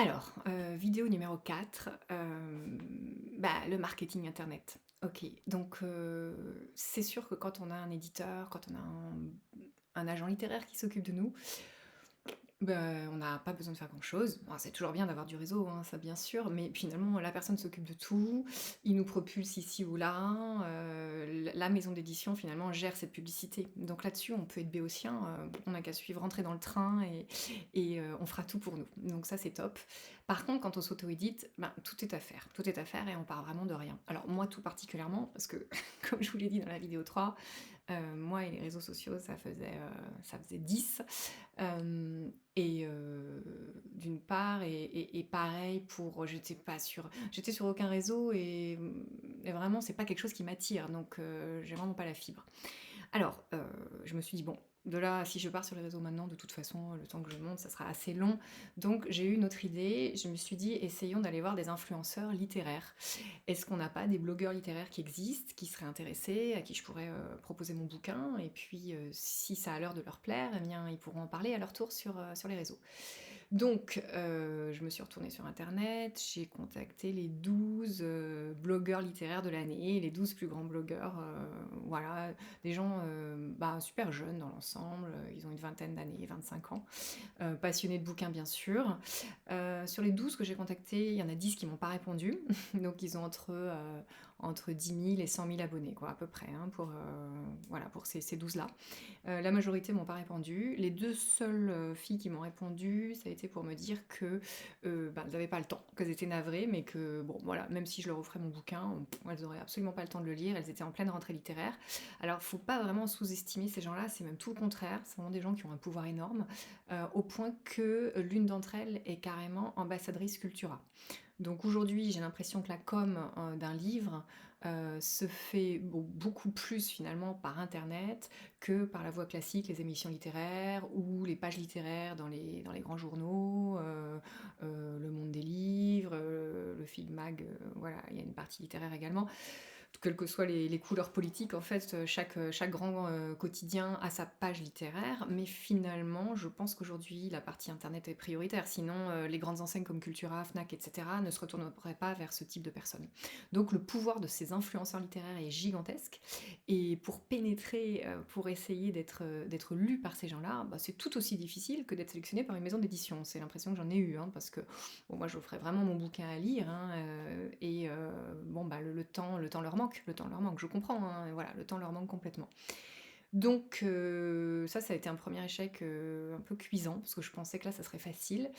Alors, vidéo numéro 4, le marketing internet. OK, donc c'est sûr que quand on a un éditeur, quand on a un agent littéraire qui s'occupe de nous, on n'a pas besoin de faire grand-chose. Alors c'est toujours bien d'avoir du réseau, hein, ça bien sûr, mais finalement la personne s'occupe de tout, il nous propulse ici ou là, la maison d'édition finalement gère cette publicité. Donc là-dessus, on peut être béotien, on n'a qu'à suivre, rentrer dans le train et on fera tout pour nous. Donc ça, c'est top. Par contre, quand on s'auto-édite, tout est à faire et on part vraiment de rien. Alors moi, tout particulièrement, parce que comme je vous l'ai dit dans la vidéo 3, moi et les réseaux sociaux, ça faisait 10. D'une part et pareil pour j'étais sur aucun réseau et vraiment c'est pas quelque chose qui m'attire donc j'ai vraiment pas la fibre. Alors, je me suis dit: «Bon, de là, si je pars sur les réseaux maintenant, de toute façon, le temps que je monte, ça sera assez long». Donc j'ai eu une autre idée, je me suis dit: «Essayons d'aller voir des influenceurs littéraires. Est-ce qu'on n'a pas des blogueurs littéraires qui existent, qui seraient intéressés, à qui je pourrais, proposer mon bouquin? Et puis, si ça a l'air de leur plaire, eh bien, ils pourront en parler à leur tour sur les réseaux». Donc, je me suis retournée sur internet, j'ai contacté les 12 blogueurs littéraires de l'année, les 12 plus grands blogueurs, voilà, des gens, super jeunes dans l'ensemble, ils ont une vingtaine d'années, 25 ans, passionnés de bouquins bien sûr. Sur les 12 que j'ai contactés, il y en a 10 qui m'ont pas répondu, donc ils ont entre 10 000 et 100 000 abonnés quoi, à peu près, hein, voilà, pour ces 12-là. La majorité m'ont pas répondu. Les 2 seules, filles qui m'ont répondu, ça a été pour me dire que, elles avaient pas le temps, qu'elles étaient navrées, mais que bon, voilà, même si je leur offrais mon bouquin, elles auraient absolument pas le temps de le lire. Elles étaient en pleine rentrée littéraire. Alors, faut pas vraiment sous-estimer ces gens-là, c'est même tout le contraire. C'est vraiment des gens qui ont un pouvoir énorme, au point que l'une d'entre elles est carrément ambassadrice Cultura. Donc aujourd'hui, j'ai l'impression que la com, d'un livre, se fait beaucoup plus finalement par internet que par la voie classique, les émissions littéraires ou les pages littéraires dans les grands journaux, Le Monde des livres, le Fig Mag, voilà, il y a une partie littéraire également. Quelles que soient les couleurs politiques, en fait, chaque grand, quotidien a sa page littéraire, mais finalement, je pense qu'aujourd'hui, la partie internet est prioritaire. Sinon, les grandes enseignes comme Cultura, Fnac et cetera ne se retourneraient pas vers ce type de personnes. Donc le pouvoir de ces influenceurs littéraires est gigantesque et pour pénétrer, pour essayer d'être lu par ces gens-là, c'est tout aussi difficile que d'être sélectionné par une maison d'édition. C'est l'impression que j'en ai eue, hein, parce que bon, moi, j'offrais vraiment mon bouquin à lire, hein, le temps leur manque, le temps leur manque. Je comprends, hein, voilà, le temps leur manque complètement. Donc ça a été un premier échec, un peu cuisant parce que je pensais que là, ça serait facile.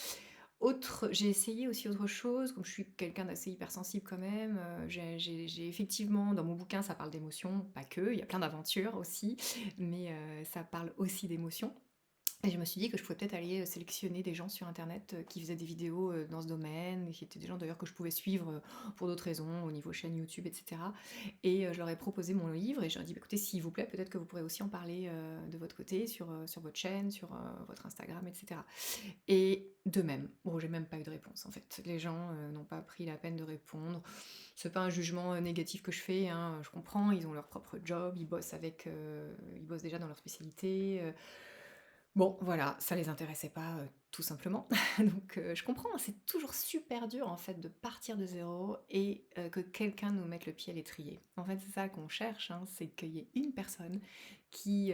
J'ai essayé aussi autre chose, comme je suis quelqu'un d'assez hypersensible quand même, j'ai effectivement dans mon bouquin, ça parle d'émotions, pas que, il y a plein d'aventures aussi, mais ça parle aussi d'émotions. Et je me suis dit que je pouvais peut-être aller, sélectionner des gens sur internet, qui faisaient des vidéos, dans ce domaine et qui étaient des gens d'ailleurs que je pouvais suivre, pour d'autres raisons, au niveau chaîne YouTube et cetera. Et je leur ai proposé mon livre et je leur ai dit: «Bah, écoutez, s'il vous plaît, peut-être que vous pourrez aussi en parler, de votre côté sur votre chaîne, sur, votre Instagram et cetera». Et de même, bon, j'ai même pas eu de réponse en fait. Les gens, n'ont pas pris la peine de répondre. C'est pas un jugement, négatif que je fais, hein, je comprends, ils ont leur propre job, ils bossent déjà dans leur spécialité, bon, voilà, ça les intéressait pas, tout simplement. Donc je comprends, hein, c'est toujours super dur, en fait, de partir de zéro et que quelqu'un nous mette le pied à l'étrier. En fait, c'est ça qu'on cherche, hein, c'est qu'il y ait une personne qui,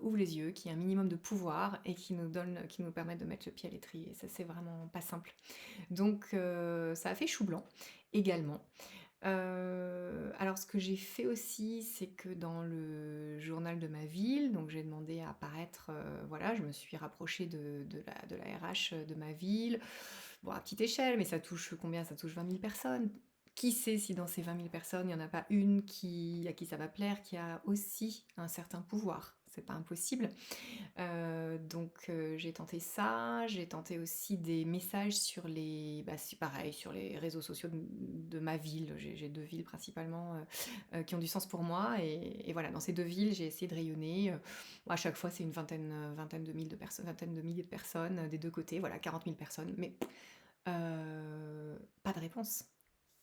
ouvre les yeux, qui a un minimum de pouvoir et qui nous permette de mettre le pied à l'étrier. Ça, c'est vraiment pas simple. Donc ça a fait chou blanc, également. Alors ce que j'ai fait aussi, c'est que dans le journal de ma ville, donc j'ai demandé à apparaître, voilà, je me suis rapprochée de la RH, de ma ville. Bon, à petite échelle, mais ça touche combien? Ça touche 20 000 personnes. Qui sait si dans ces 20 000 personnes, il y en a pas une à qui ça va plaire, qui a aussi un certain pouvoir? C'est pas impossible. Donc j'ai tenté ça, j'ai tenté aussi des messages c'est pareil, sur les réseaux sociaux de ma ville. J'ai 2 villes principalement, qui ont du sens pour moi et voilà, dans ces 2 villes, j'ai essayé de rayonner, à chaque fois, c'est une vingtaine de mille de personnes, vingtaine de milliers de personnes, des 2 côtés, voilà, 40 000 personnes, mais pas de réponse,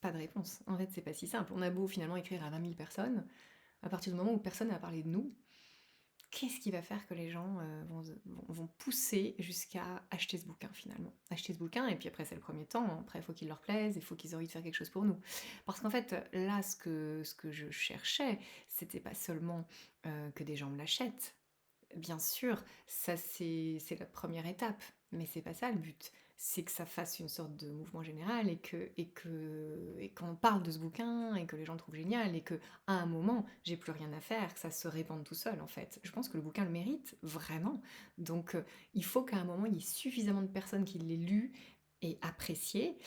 pas de réponse. En fait, c'est pas si simple. On a beau finalement écrire à 20 000 personnes, à partir du moment où personne n'a parlé de nous, qu'est-ce qui va faire que les gens, vont pousser jusqu'à acheter ce bouquin finalement? Acheter ce bouquin et puis après c'est le premier temps, hein, après il faut qu'il leur plaise, il faut qu'ils aient envie de faire quelque chose pour nous. Parce qu'en fait, là ce que je cherchais, c'était pas seulement, que des gens me l'achètent. Bien sûr, ça c'est la première étape, mais c'est pas ça le but. C'est que ça fasse une sorte de mouvement général et qu'on parle de ce bouquin et que les gens le trouvent génial et qu'à un moment, j'ai plus rien à faire, que ça se répande tout seul en fait. Je pense que le bouquin le mérite, vraiment. Donc il faut qu'à un moment, il y ait suffisamment de personnes qui l'aient lu et apprécié,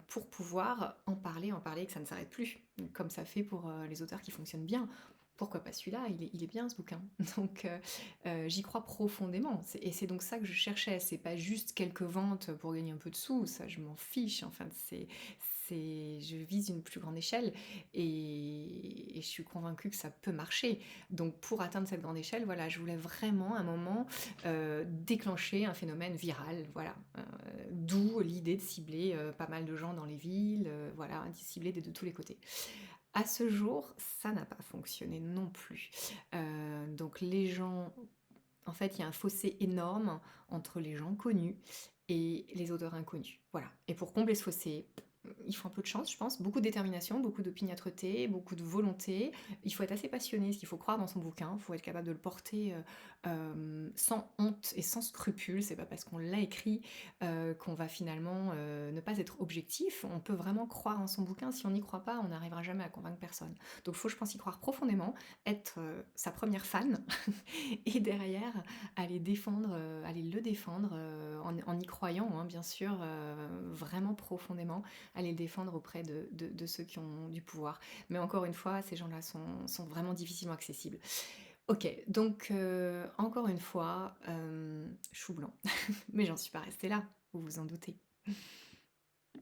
pour pouvoir en parler et que ça ne s'arrête plus. Comme ça fait pour, les auteurs qui fonctionnent bien. Pourquoi pas celui-là? Il est bien ce bouquin. Donc j'y crois profondément. Et c'est donc ça que je cherchais. C'est pas juste quelques ventes pour gagner un peu de sous, ça je m'en fiche. Enfin, je vise une plus grande échelle et je suis convaincue que ça peut marcher. Donc pour atteindre cette grande échelle, voilà, je voulais vraiment à un moment déclencher un phénomène viral. Voilà. D'où l'idée de cibler pas mal de gens dans les villes, voilà, de cibler de tous les côtés. À ce jour, ça n'a pas fonctionné non plus. Donc les gens en fait, il y a un fossé énorme entre les gens connus et les auteurs inconnus. Voilà. Et pour combler ce fossé, il faut un peu de chance, je pense, beaucoup de détermination, beaucoup d'opiniâtreté, beaucoup de volonté. Il faut être assez passionné, parce qu'il faut croire dans son bouquin, il faut être capable de le porter sans honte et sans scrupule. C'est pas parce qu'on l'a écrit qu'on va finalement ne pas être objectif. On peut vraiment croire en son bouquin. Si on n'y croit pas, on n'arrivera jamais à convaincre personne. Donc il faut, je pense, y croire profondément, être sa première fan et derrière aller le défendre en y croyant, hein, bien sûr, vraiment profondément, aller le défendre auprès de ceux qui ont du pouvoir. Mais encore une fois, ces gens-là sont vraiment difficilement accessibles. Ok, donc encore une fois, chou blanc. Mais j'en suis pas restée là, vous vous en doutez.